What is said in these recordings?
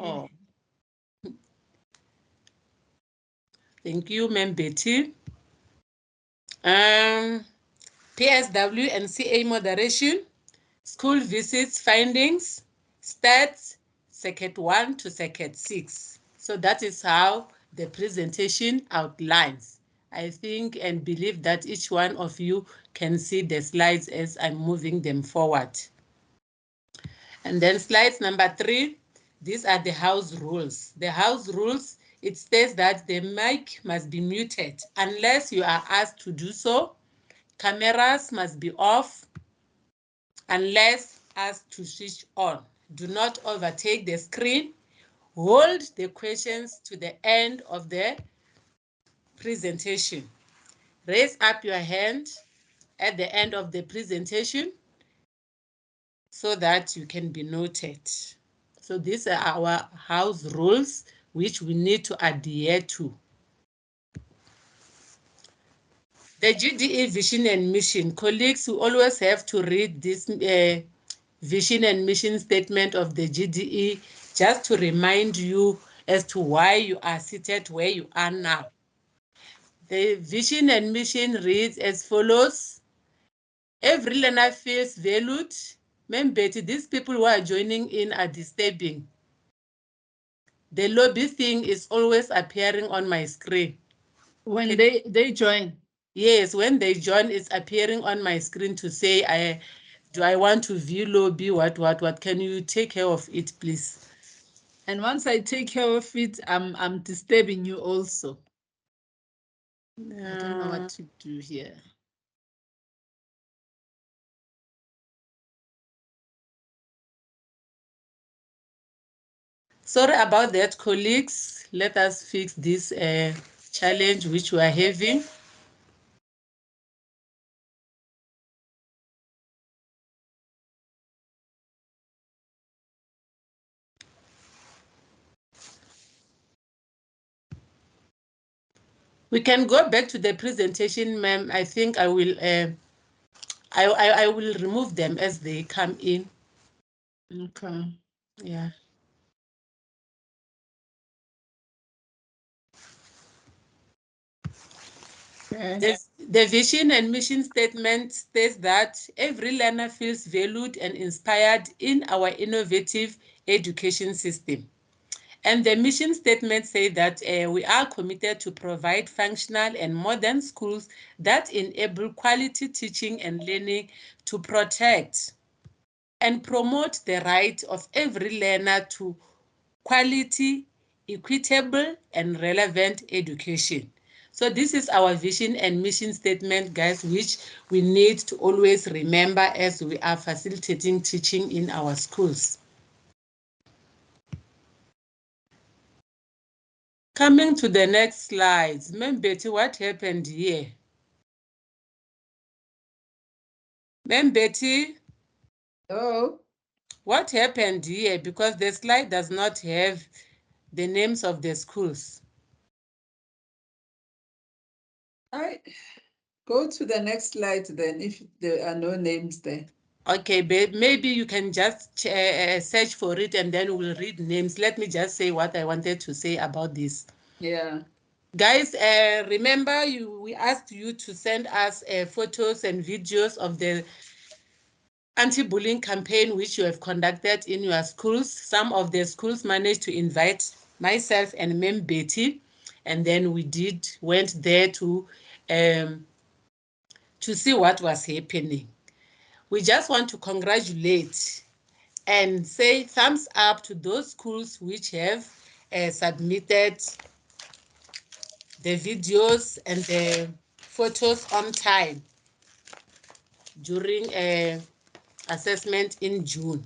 Oh. Thank you, Ma'am Betty. PSW and CA moderation, school visits findings, stats, circuit 1 to circuit 6. So that is how the presentation outlines. I think and believe that each one of you can see the slides as I'm moving them forward. And then slides number 3, these are the house rules. The house rules, it states that the mic must be muted unless you are asked to do so. Cameras must be off unless asked to switch on. Do not overtake the screen. Hold the questions to the end of the presentation. Raise up your hand at the end of the presentation so that you can be noted. So these are our house rules which we need to adhere to. The GDE vision and mission, colleagues who always have to read this vision and mission statement of the GDE just to remind you as to why you are seated where you are now. The vision and mission reads as follows. Every learner feels valued. Ma'am Betty, these people who are joining in are disturbing. The lobby thing is always appearing on my screen. When they join? Yes, when they join, it's appearing on my screen to say, do I want to view lobby, what? Can you take care of it, please? And once I take care of it, I'm disturbing you also. I don't know what to do here. Sorry about that, colleagues. Let us fix this challenge which we are having. We can go back to the presentation, ma'am. I think I will I will remove them as they come in. Okay. Yeah. Okay. The vision and mission statement states that every learner feels valued and inspired in our innovative education system. And the mission statement says that we are committed to provide functional and modern schools that enable quality teaching and learning, to protect and promote the right of every learner to quality, equitable, and relevant education. So this is our vision and mission statement, guys, which we need to always remember as we are facilitating teaching in our schools. Coming to the next slide, Ma'am Betty, what happened here? Ma'am Betty? Oh. What happened here? Because the slide does not have the names of the schools. I go to the next slide then if there are no names there. Okay, babe, maybe you can just search for it and then we'll read names. Let me just say what I wanted to say about this. Yeah. Guys, remember we asked you to send us photos and videos of the anti-bullying campaign which you have conducted in your schools. Some of the schools managed to invite myself and Ma'am Betty, and then we went there to see what was happening. We just want to congratulate and say thumbs up to those schools which have submitted the videos and the photos on time during assessment in June.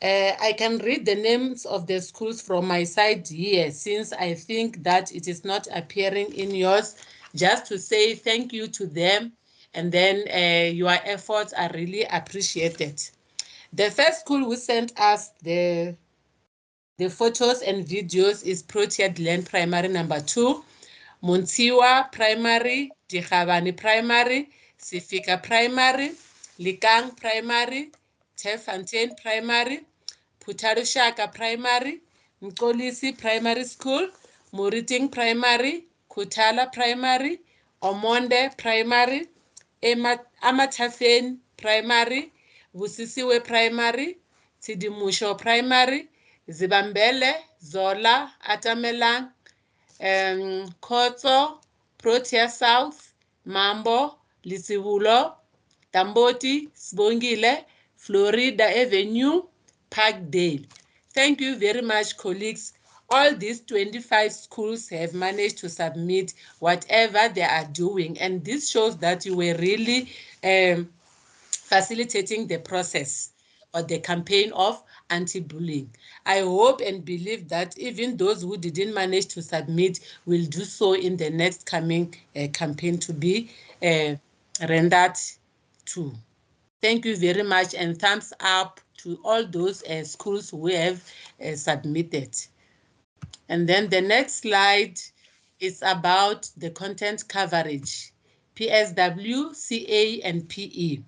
I can read the names of the schools from my side here, since I think that it is not appearing in yours, just to say thank you to them, and then your efforts are really appreciated. The first school who sent us the photos and videos is Proteas Land Primary number 2, Montsiwa Primary, Dikhabane Primary, Sifika Primary, Likang Primary, Tefontein Primary, Putarushaka Primary, Mkolisi Primary School, Muriting Primary, Kutala Primary, Omonde Primary, Amatafeni Primary, Busisiwe Primary, Tidimusho Primary, Zibambele, Zola, Atamelang, Kotso, Protea South, Mambo, Lisibulo, Tamboti, Sbongile, Florida Avenue, Parkdale. Thank you very much, colleagues. All these 25 schools have managed to submit whatever they are doing, and this shows that you were really facilitating the process or the campaign of anti-bullying. I hope and believe that even those who didn't manage to submit will do so in the next coming campaign to be rendered to. Thank you very much, and thumbs up to all those schools who have submitted. And then the next slide is about the content coverage, PSW, CA, and PE.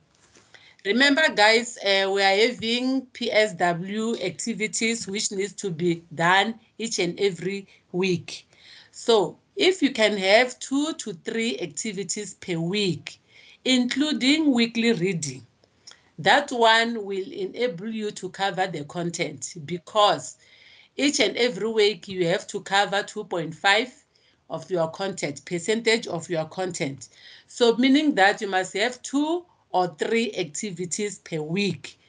Remember, guys, we are having PSW activities which needs to be done each and every week. So if you can have 2 to 3 activities per week, including weekly reading, that one will enable you to cover the content, because each and every week you have to cover 2.5 of your content, percentage of your content. So meaning that you must have 2 or 3 activities per week,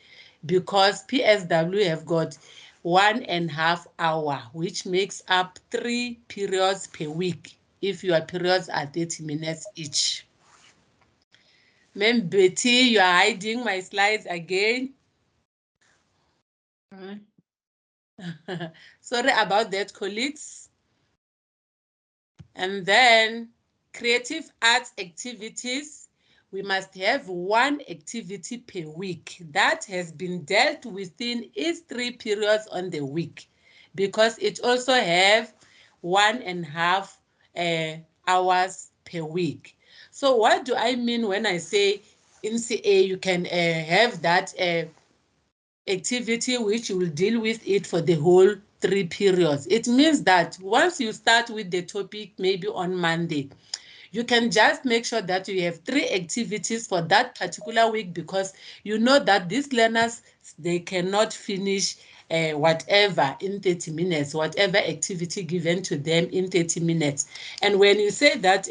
because PSW have got 1.5 hour, which makes up 3 periods per week, if your periods are 30 minutes each. Ma'am Betty, you are hiding my slides again. Sorry about that, colleagues. And then creative arts activities, we must have 1 activity per week that has been dealt within each 3 periods on the week, because it also have 1.5 hours per week. So what do I mean when I say in CA you can have that activity which will deal with it for the whole 3 periods? It means that once you start with the topic, maybe on Monday, you can just make sure that you have 3 activities for that particular week, because you know that these learners, they cannot finish whatever in 30 minutes, whatever activity given to them in 30 minutes. And when you say that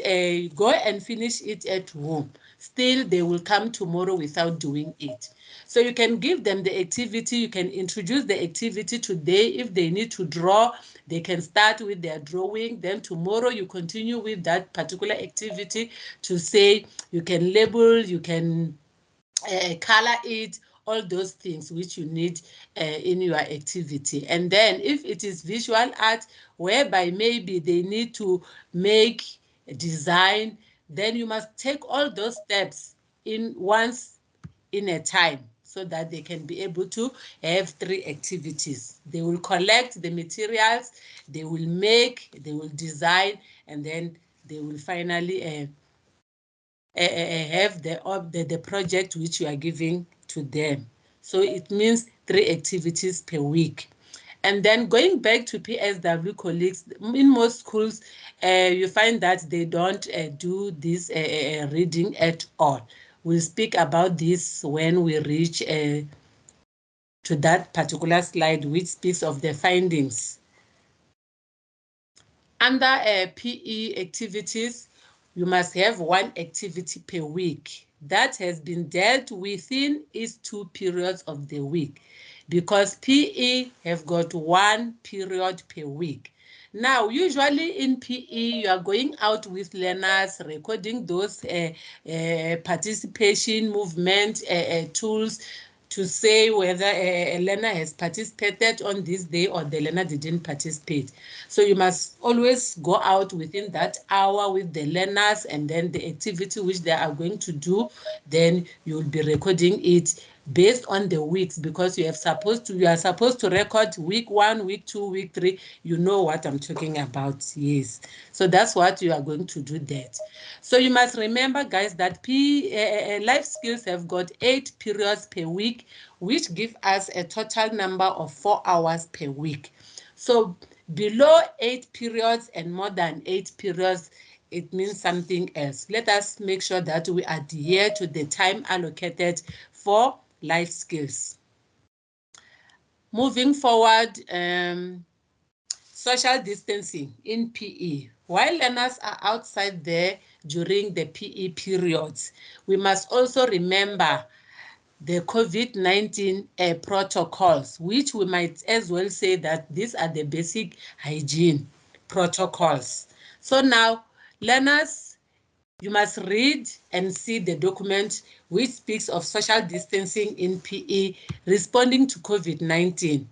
go and finish it at home, still they will come tomorrow without doing it. So you can give them the activity, you can introduce the activity today. If they need to draw, they can start with their drawing. Then tomorrow you continue with that particular activity to say you can label, you can color it, all those things which you need in your activity. And then if it is visual art, whereby maybe they need to make a design, then you must take all those steps in once in a time, so that they can be able to have 3 activities. They will collect the materials, they will make, they will design, and then they will finally have the project which you are giving to them. So it means 3 activities per week. And then going back to PSW colleagues, in most schools, you find that they don't do this reading at all. We'll speak about this when we reach to that particular slide, which speaks of the findings. Under PE activities, you must have 1 activity per week that has been dealt within its 2 periods of the week, because PE have got 1 period per week. Now, usually in PE, you are going out with learners, recording those participation movement tools to say whether a learner has participated on this day or the learner didn't participate. So you must always go out within that hour with the learners, and then the activity which they are going to do, then you'll be recording it based on the weeks, because you are supposed to record week 1, week 2, week 3. You know what I'm talking about. Yes, so that's what you are going to do that. So you must remember, guys, that life skills have got 8 periods per week, which give us a total number of 4 hours per week. So below 8 periods and more than 8 periods, it means something else. Let us make sure that we adhere to the time allocated for life skills. Moving forward, social distancing in PE. While learners are outside there during the PE periods, we must also remember the COVID-19 protocols, which we might as well say that these are the basic hygiene protocols. So now, learners, you must read and see the document which speaks of social distancing in PE responding to COVID-19.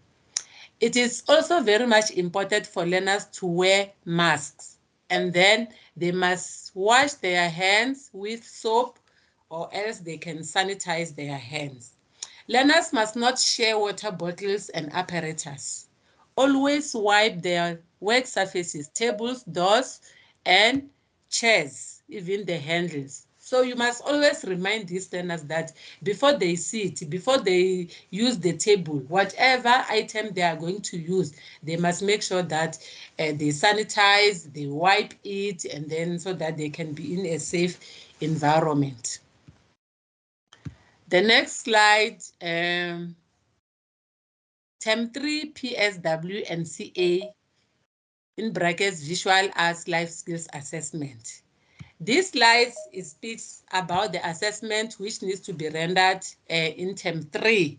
It is also very much important for learners to wear masks, and then they must wash their hands with soap or else they can sanitize their hands. Learners must not share water bottles and apparatus. Always wipe their work surfaces, tables, doors, and chairs, even the handles. So you must always remind these learners that before they sit, before they use the table, whatever item they are going to use, they must make sure that they sanitize, they wipe it, and then so that they can be in a safe environment. The next slide, Term 3 PSW and CA in brackets Visual Arts Life Skills Assessment. This slide speaks about the assessment which needs to be rendered in Term 3.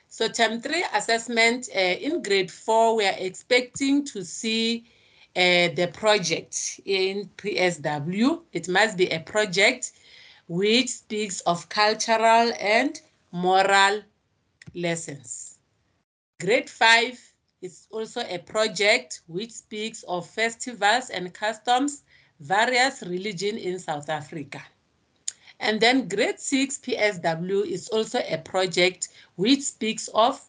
So Term 3 assessment in grade 4, we are expecting to see the project in PSW. It must be a project which speaks of cultural and moral lessons. Grade 5 is also a project which speaks of festivals and customs, various religions in South Africa. And then grade 6 PSW is also a project which speaks of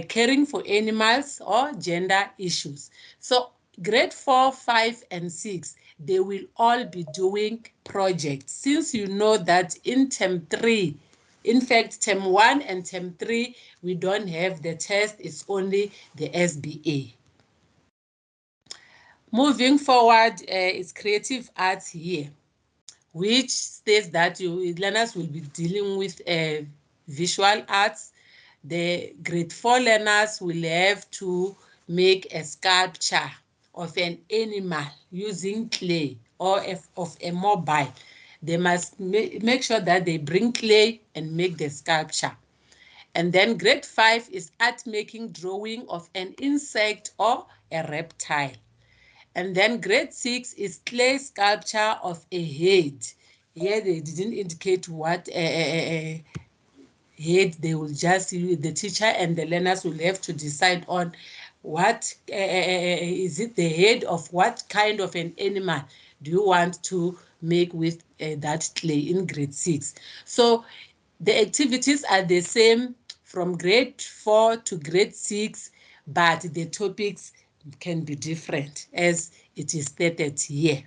caring for animals or gender issues. So grade 4, 5, and 6, they will all be doing projects. Since you know that in term 3, in fact, term 1 and term 3, we don't have the test, it's only the SBA. Moving forward, it's creative arts here, which states that learners will be dealing with visual arts. The grade 4 learners will have to make a sculpture of an animal using clay or of a mobile. They must make sure that they bring clay and make the sculpture. And then grade 5 is art making drawing of an insect or a reptile. And then grade 6 is clay sculpture of a head. Here they didn't indicate what head they will just, the teacher and the learners will have to decide on what is it, the head of what kind of an animal do you want to make with that clay in grade 6. So the activities are the same from grade 4 to grade 6, but the topics can be different as it is stated here.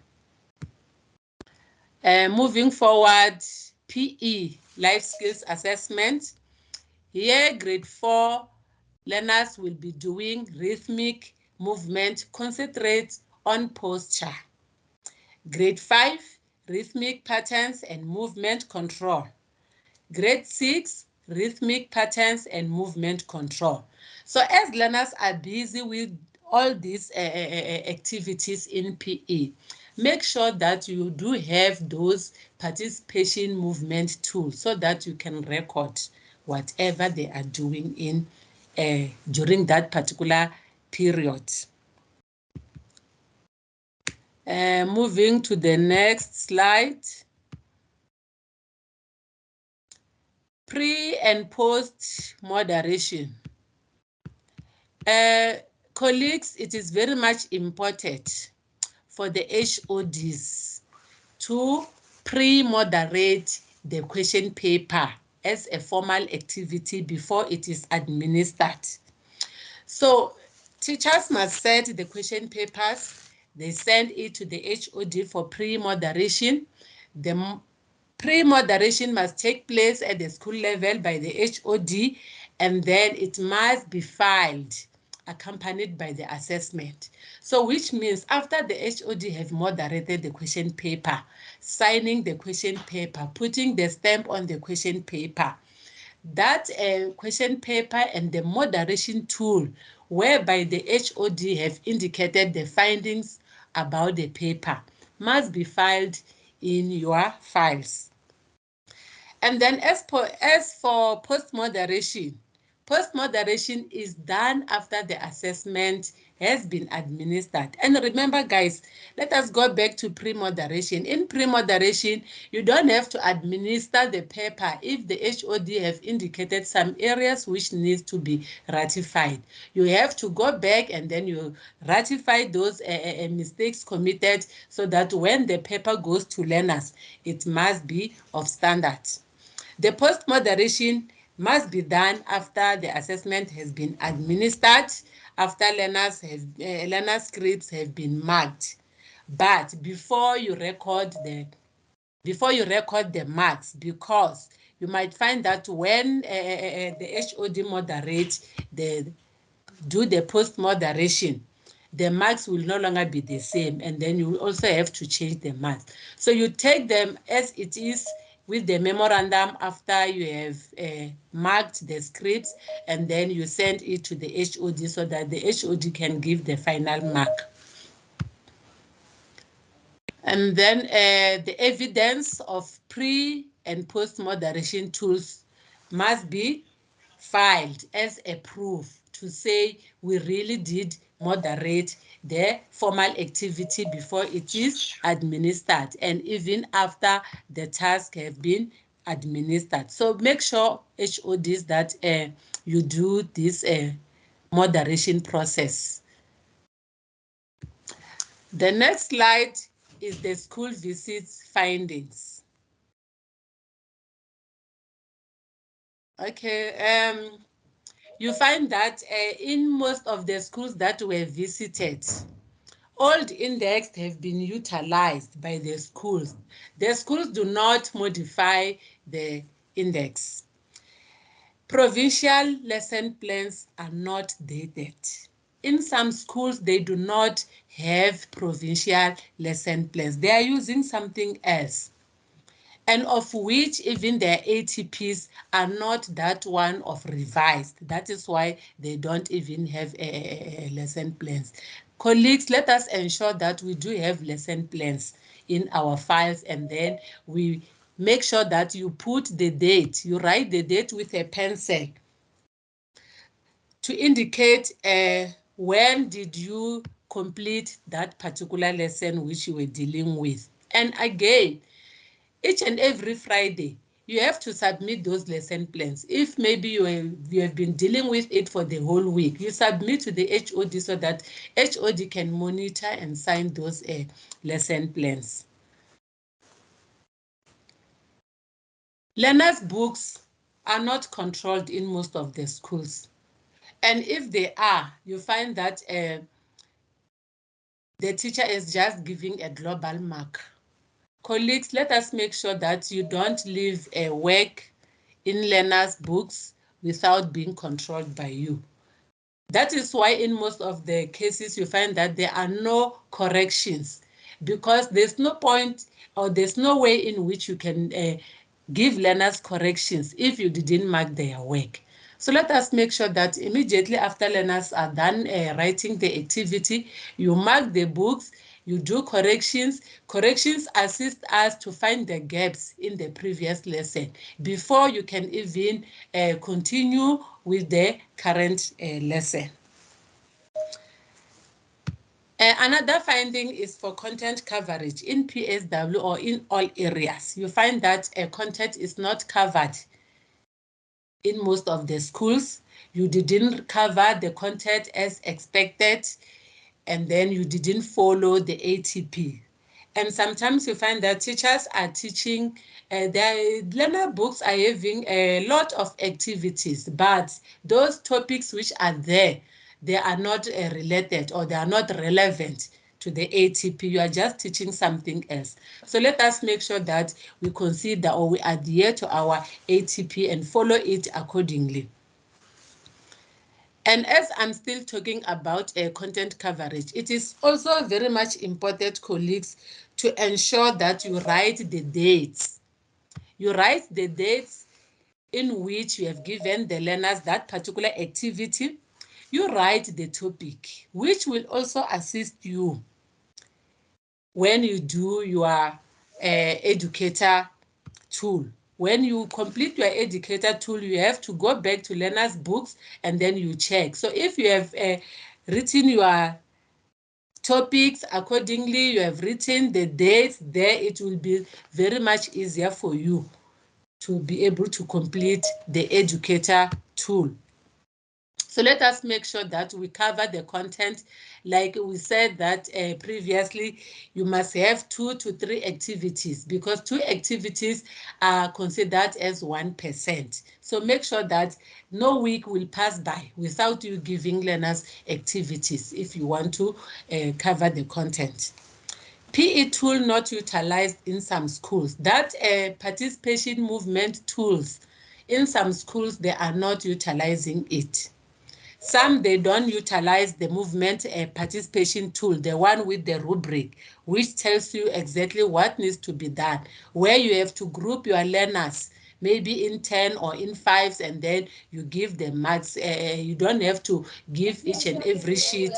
Moving forward, PE, Life Skills Assessment. Here, grade 4 learners will be doing rhythmic movement, concentrate on posture. Grade 5, rhythmic patterns and movement control. Grade 6, rhythmic patterns and movement control. So as learners are busy with all these activities in PE, make sure that you do have those participation movement tools so that you can record whatever they are doing in during that particular period. Moving to the next slide. Pre and post moderation. Colleagues, it is very much important for the HODs to pre-moderate the question paper as a formal activity before it is administered. So teachers must set the question papers, they send it to the HOD for pre-moderation. The pre-moderation must take place at the school level by the HOD, and then it must be filed accompanied by the assessment. So which means after the HOD have moderated the question paper, signing the question paper, putting the stamp on the question paper, that question paper and the moderation tool whereby the HOD have indicated the findings about the paper must be filed in your files. And then as for post-moderation, post-moderation is done after the assessment has been administered. And remember, guys, let us go back to pre-moderation. In pre-moderation, you don't have to administer the paper if the HOD have indicated some areas which needs to be ratified. You have to go back and then you ratify those mistakes committed so that when the paper goes to learners, it must be of standard. The post-moderation must be done after the assessment has been administered, after learner scripts have been marked. But before you record the marks, because you might find that when the HOD moderates do the post moderation, the marks will no longer be the same, and then you also have to change the marks. So you take them as it is with the memorandum after you have marked the scripts, and then you send it to the HOD so that the HOD can give the final mark. And then the evidence of pre and post moderation tools must be filed as a proof to say we really did moderate the formal activity before it is administered and even after the task have been administered. So make sure HODs that you do this moderation process. The next slide is the school visits findings. Okay, you find that in most of the schools that were visited, old index have been utilized by the schools. The schools do not modify the index. Provincial lesson plans are not dated. In some schools, they do not have provincial lesson plans. They are using something else, and of which even their ATPs are not that one of revised. That is why they don't even have a lesson plans. Colleagues, let us ensure that we do have lesson plans in our files, and then we make sure that you put the date, you write the date with a pencil to indicate when did you complete that particular lesson which you were dealing with. And again, each and every Friday, you have to submit those lesson plans. If maybe you have been dealing with it for the whole week, you submit to the HOD so that HOD can monitor and sign those lesson plans. Learners' books are not controlled in most of the schools. And if they are, you find that the teacher is just giving a global mark. Colleagues, let us make sure that you don't leave a work in learners' books without being controlled by you. That is why in most of the cases you find that there are no corrections, because there's no point or there's no way in which you can give learners corrections if you didn't mark their work. So let us make sure that immediately after learners are done writing the activity, you mark the books, you do corrections. Corrections assist us to find the gaps in the previous lesson before you can even continue with the current lesson. Another finding is for content coverage in PSW or in all areas. You find that content is not covered in most of the schools. You didn't cover the content as expected, and then you didn't follow the ATP. And sometimes you find that teachers are teaching, their learner books are having a lot of activities, but those topics which are there, they are not related or they are not relevant to the ATP. You are just teaching something else. So let us make sure that we consider or we adhere to our ATP and follow it accordingly. And as I'm still talking about content coverage, it is also very much important, colleagues, to ensure that you write the dates. You write the dates in which you have given the learners that particular activity. You write the topic, which will also assist you when you do your educator tool. When you complete your educator tool, you have to go back to learners' books and then you check. So if you have written your topics accordingly, you have written the dates there, it will be very much easier for you to be able to complete the educator tool. So let us make sure that we cover the content. Like we said that previously, you must have 2 to 3 activities, because 2 activities are considered as 1%. So make sure that no week will pass by without you giving learners activities if you want to cover the content. PE tool not utilized in some schools. That participation movement tools, in some schools, they are not utilizing it. Some, they don't utilize the movement participation tool, the one with the rubric, which tells you exactly what needs to be done, where you have to group your learners, maybe in 10 or in 5s, and then you give them marks. You don't have to give each and every sheet.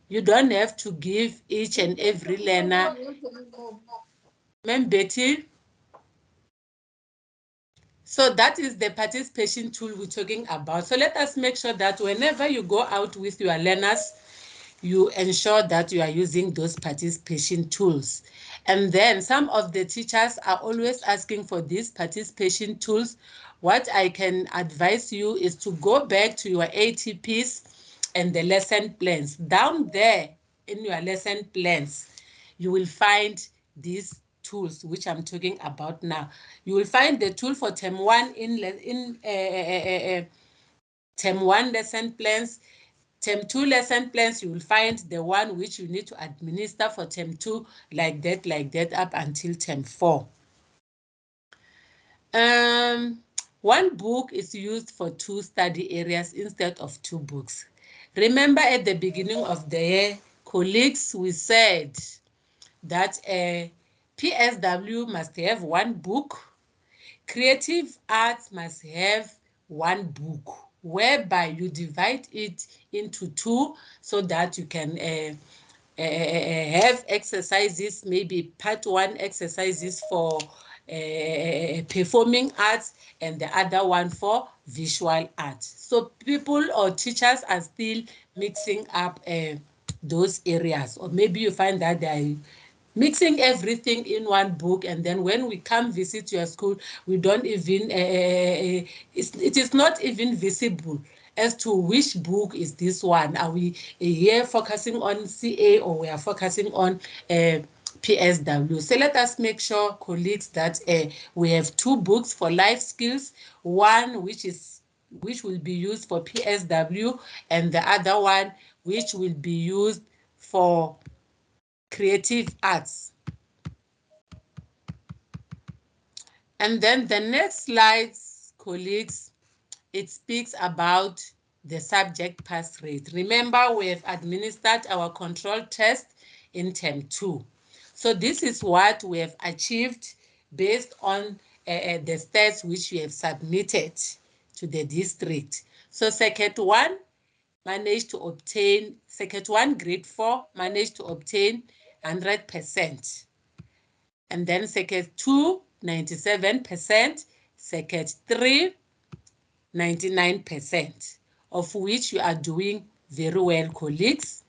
You don't have to give each and every learner. Ma'am Betty, so that is the participation tool we're talking about. So let us make sure that whenever you go out with your learners, you ensure that you are using those participation tools. And then some of the teachers are always asking for these participation tools. What I can advise you is to go back to your ATPs and the lesson plans. Down there in your lesson plans, you will find these tools which I'm talking about now. You will find the tool for term 1 in term 1 lesson plans. Term 2 lesson plans, you will find the one which you need to administer for term 2, like that, up until term 4. One book is used for 2 study areas instead of 2 books. Remember at the beginning of the year, colleagues, we said that a PSW must have 1 book. Creative arts must have 1 book, whereby you divide it into 2 so that you can have exercises, maybe part 1 exercises for performing arts and the other one for visual arts. So people or teachers are still mixing up those areas, or maybe you find that they are mixing everything in 1 book, and then when we come visit your school, we don't even it is not even visible as to which book is this one. Are we here focusing on CA, or we are focusing on PSW? So let us make sure, colleagues, that we have 2 books for life skills, one which will be used for PSW, and the other one which will be used for creative arts. And then the next slides, colleagues, it speaks about the subject pass rate. Remember, we have administered our control test in term 2. So this is what we have achieved based on the stats which we have submitted to the district. So circuit 1 managed to obtain, circuit 1 grade 4 managed to obtain 100%. And then circuit 2, 97%, circuit 3, 99%, of which you are doing very well, colleagues.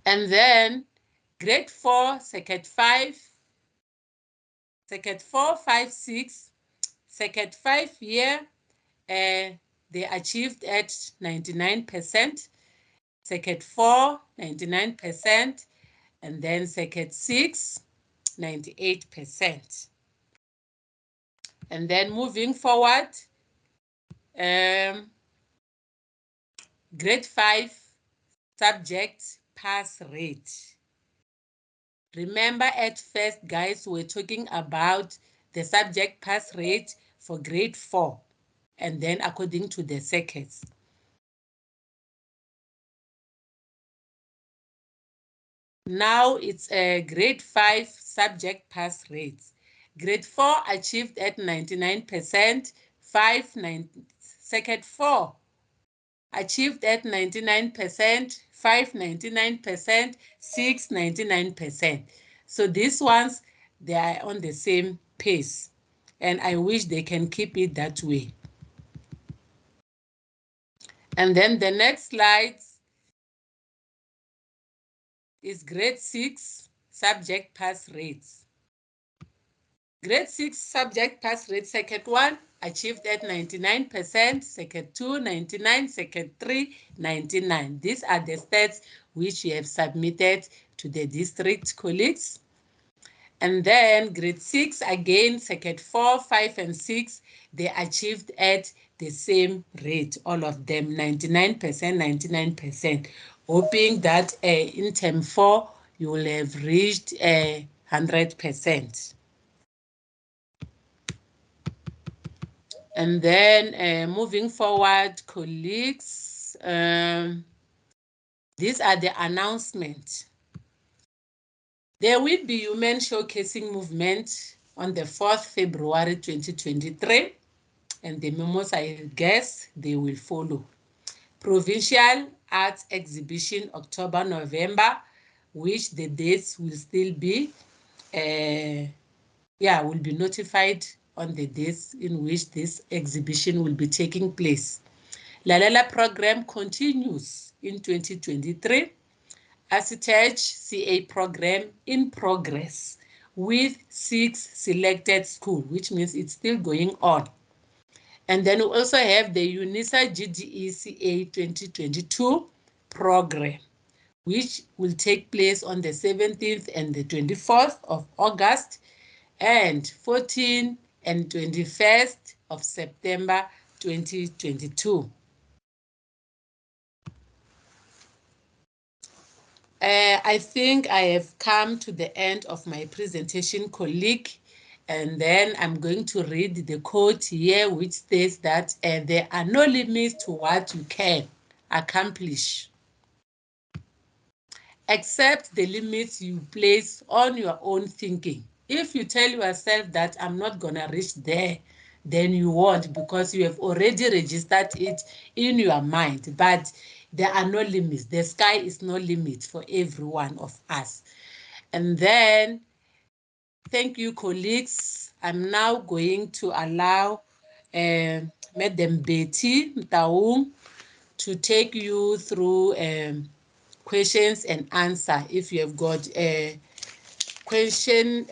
And then grade 4, circuit 5, circuit 4, 5, 6, circuit 5 here, they achieved at 99%, circuit 4, 99%, and then circuit 6, 98%. And then moving forward, grade 5 subject pass rate. Remember at first, guys, we're talking about the subject pass rate for grade 4. and then according to the circuits. Now it's a grade 5 subject pass rates. Grade 4 achieved at 99%, circuit 4 achieved at 99%, 5 99%, 6 99%. So these ones, they are on the same pace, and I wish they can keep it that way. And then the next slide is grade 6 subject pass rates. Grade 6 subject pass rate, circuit 1 achieved at 99%, circuit 2 99, circuit 3 99. These are the stats which you have submitted to the district colleagues. And then grade 6, again, circuit 4, 5, and 6, they achieved at the same rate, all of them, 99%, 99%, hoping that in term 4, you will have reached 100%. And then moving forward, colleagues, these are the announcements. There will be Women Showcasing Movement on the 4th February 2023, and the memos, I guess, they will follow. Provincial Arts Exhibition, October, November, which the dates will still be, will be notified on the days in which this exhibition will be taking place. Lalela program continues in 2023. Asitech CA program in progress with 6 selected schools, which means it's still going on. And then we also have the UNISA GDE CA 2022 program, which will take place on the 17th and the 24th of August and 14th and 21st of September 2022. I think I have come to the end of my presentation, colleague, and then I'm going to read the quote here, which states that there are no limits to what you can accomplish, except the limits you place on your own thinking. If you tell yourself that I'm not going to reach there, then you won't, because you have already registered it in your mind. But there are no limits. The sky is no limit for every one of us. And then, thank you, colleagues. I'm now going to allow Madam Betty Mtaung to take you through questions and answer. If you have got a question,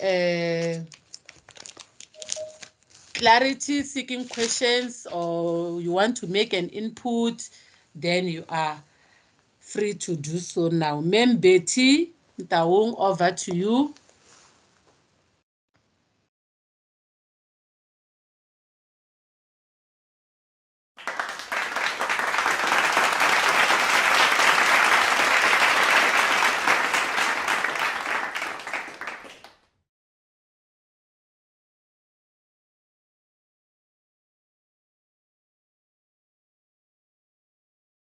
clarity seeking questions, or you want to make an input, then you are free to do so now. Ma'am Betty Mtaung, over to you.